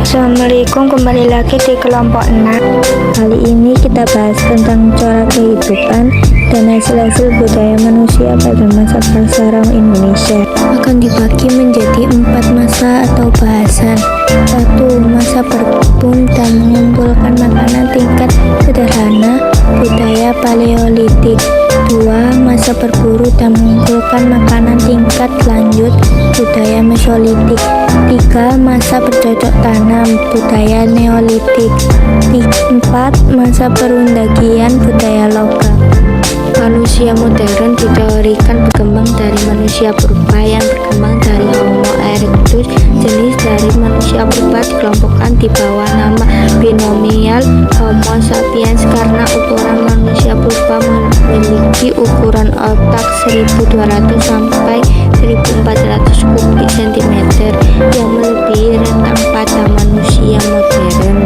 Assalamualaikum, kembali lagi di kelompok 6. Kali ini kita bahas tentang cara kehidupan dan hasil-hasil budaya manusia pada masa prasejarah Indonesia. Akan dibagi menjadi 4 masa atau bahasan. 1. Masa berkebun dan mengumpulkan makanan tingkat sederhana, budaya paleolitik. 2. Masa berburu dan mengumpulkan makanan tingkat lanjut, budaya mesolitik. 3. Masa bercocok tanam, budaya neolitik. 4. Masa perundagian, budaya logam. Manusia modern diteorikan berkembang dari manusia purba yang berkembang dari Homo erectus. Jenis dari manusia purba dikelompokkan di bawah nama binomial Homo sapiens karena ukuran manusia purba memiliki ukuran otak 1200 sampai 1400 kubik centimeter yang melebihi rentang pada manusia modern.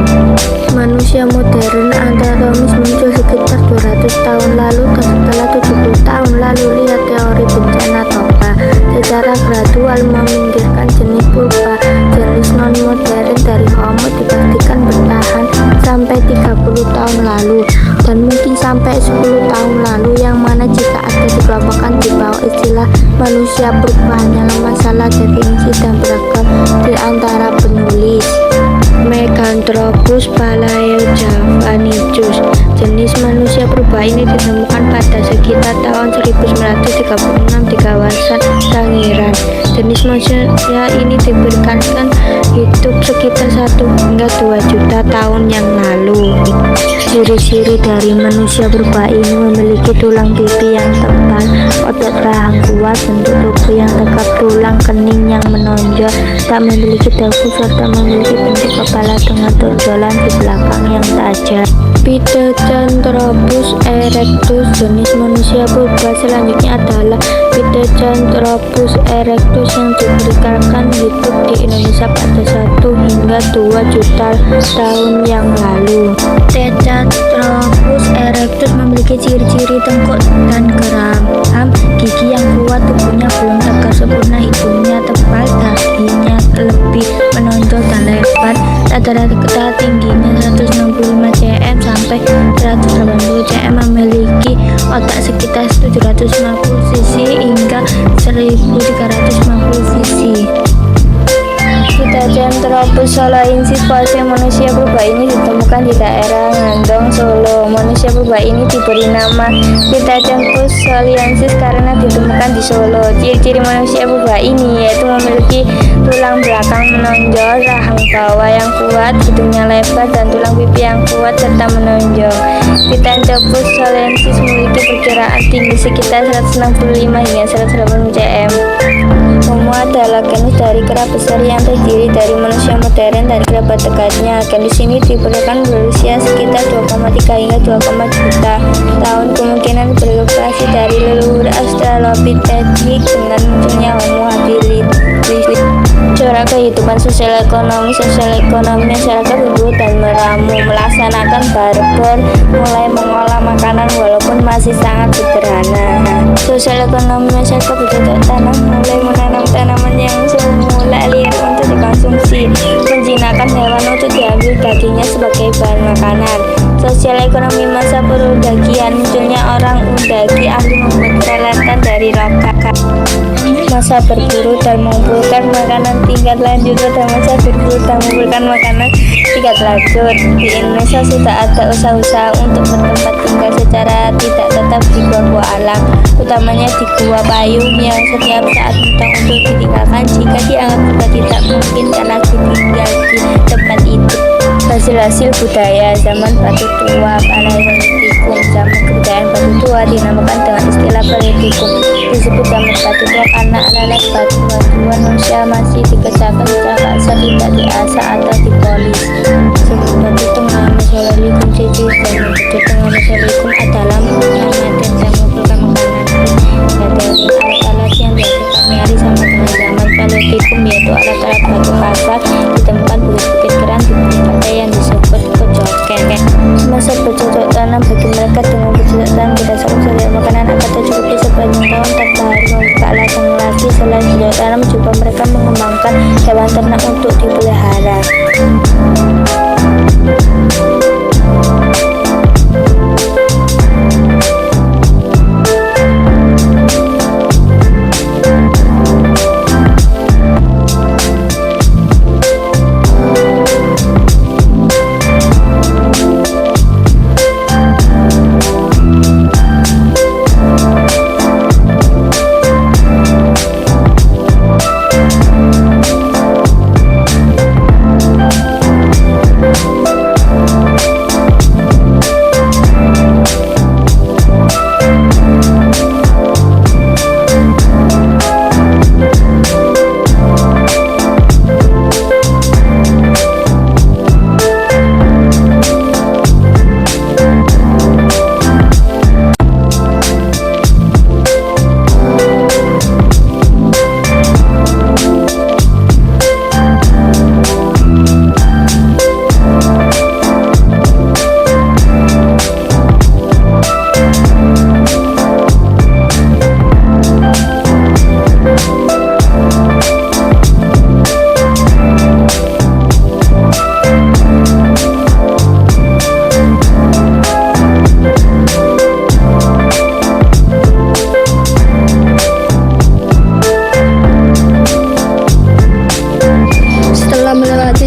Manusia modern anatomis muncul sekitar 200 tahun lalu dan setelah 70 tahun lalu. Lihat teori bencana Toba secara gradual meminggirkan jenis purba. Jenis non-modern dari Homo dipastikan bertahan sampai 30 tahun lalu dan mungkin sampai 10 tahun lalu, yang mana jika ada dikelompokkan di bawah istilah manusia purba hanyalah masalah definisi dan beragam di antara penulis. Meganthropus palaeojavanicus. Jenis manusia purba ini ditemukan pada sekitar tahun 1936 di kawasan Sangiran. Jenis manusia ini diperkirakan hidup sekitar 1 hingga 2 juta tahun yang lalu. Ciri-ciri dari manusia purba ini memiliki tulang pipi yang tebal, otot rahang kuat, bentuk tubuh yang tegap, tulang kening yang menonjol, tak memiliki dagu, serta memiliki bentuk kepala dengan tonjolan di belakang yang tajam. Pithecanthropus erectus. Jenis manusia purba selanjutnya adalah Pithecanthropus erectus yang diperkirakan hidup di Indonesia pada 1 hingga 2 juta tahun yang lalu. Pithecanthropus erectus memiliki ciri-ciri tengkuk dan geram, gigi yang kuat, tubuhnya belum tegak sempurna, hidungnya tebal, dahinya lebih menonjol dan lebar. Rata-rata tingginya 165 cm sampai 180 cm, memiliki otak sekitar 750 cc hingga 1350 cc. Pithecanthropus soloensis. Fosil manusia purba ini ditemukan di daerah Ngandong, Solo. Manusia purba ini diberi nama Pithecanthropus soloensis karena ditemukan di Solo. Ciri-ciri manusia purba ini yaitu memiliki tulang belakang menonjol, rahang bawah yang kuat, hidungnya lebar, dan tulang pipi yang kuat serta menonjol. Pithecanthropus soloensis memiliki perkiraan tinggi sekitar 165 hingga 180 cm. Homo adalah genus dari kera besar yang terdiri dari manusia modern dan kerabat dekatnya. Genus ini diperkirakan berusia sekitar 2,3 hingga 2,4 juta tahun. Kemungkinan berevolusi dari leluhur Australopithecus dengan munculnya Homo habilis. Corak kehidupan sosial ekonomi masyarakat berburu dan meramu, melaksanakan barter, mulai mengolah makanan walaupun masih sangat sederhana. Sosial ekonomi masyarakat bercocok tanam, mulai menanam tanaman yang semula liar untuk dikonsumsi, menjinakkan hewan untuk diambil dagingnya sebagai bahan makanan. Sosial ekonomi masa perundagian, munculnya orang undagi ahli membuat peralatan dari logam. Masa berburu dan mengumpulkan makanan tingkat lanjut. Pada masa berburu dan mengumpulkan makanan tingkat lanjut, di Indonesia sudah ada usaha-usaha untuk bertempat tinggal secara tidak tetap di gua-gua alam, utamanya di Gua Payung yang setiap saat mudah untuk ditinggalkan jika dianggap sudah tidak memungkinkan lagi tinggal di tempat itu. Hasil-hasil budaya zaman batu tua paleolitikum. Zaman kebudayaan batu tua dinamakan dengan istilah paleolitikum. Disebut zaman batu tua karena anak-anak batu-batuan manusia masih dikerjakan secara kasar, tidak diasah atau dipolis. Sebelum batu tengah Mesolitikum. Ciri dan batu tengah Mesolitikum adalah mengumpulkan dan mengumpulkan makanan. Ada alat-alat yang dihasilkan meari sama dengan zaman paleolitikum, yaitu alat-alat batu kasar ditemukan bukit-bukit keran di pantai yang disebut pejoken. Masa bercocok tanam bagi mereka dengan bercocok tanam berdasarkan sosial makanan akan tercukupi sepanjang tahun tanpa harus membuka ladang lagi. Selain bercocok tanam juga mereka mengembangkan hewan ternak untuk dipelihara.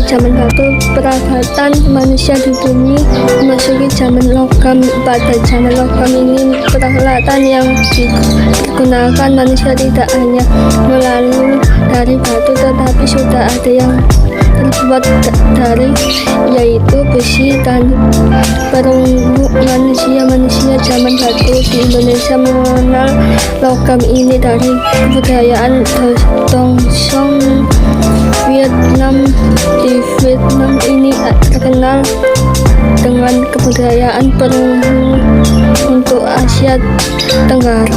zaman batu, peradaban manusia di bumi memasuki zaman logam. Pada zaman logam ini, peralatan yang digunakan manusia tidak hanya melalui dari batu, tetapi sudah ada yang terbuat dari, yaitu besi dan perunggu. Manusia zaman batu di Indonesia mengenal logam ini dari kebudayaan Dongsong Vietnam. Di Vietnam ini terkenal dengan kebudayaan perunggu untuk Asia Tenggara.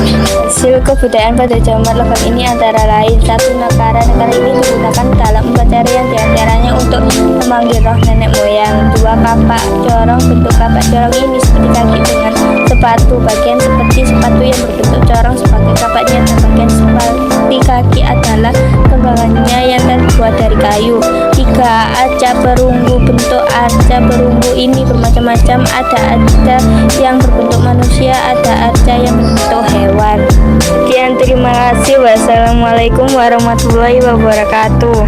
Hasil kebudayaan pada zaman logam ini antara lain: satu, negara ini digunakan dalam pencarian, diantaranya untuk memanggil roh nenek moyang. Dua, kapak corong. Bentuk kapak corong ini seperti kaki dengan sepatu, bagian seperti sepatu yang berbentuk corong sebagai kapaknya, dan bagian seperti kaki adalah kembangannya yang terbuat dari kayu. Tiga, arca perunggu. Bentuk arca perunggu ini bermacam-macam, ada arca yang berbentuk manusia, ada arca yang berbentuk hewan. Sekian, terima kasih. Wassalamualaikum warahmatullahi wabarakatuh.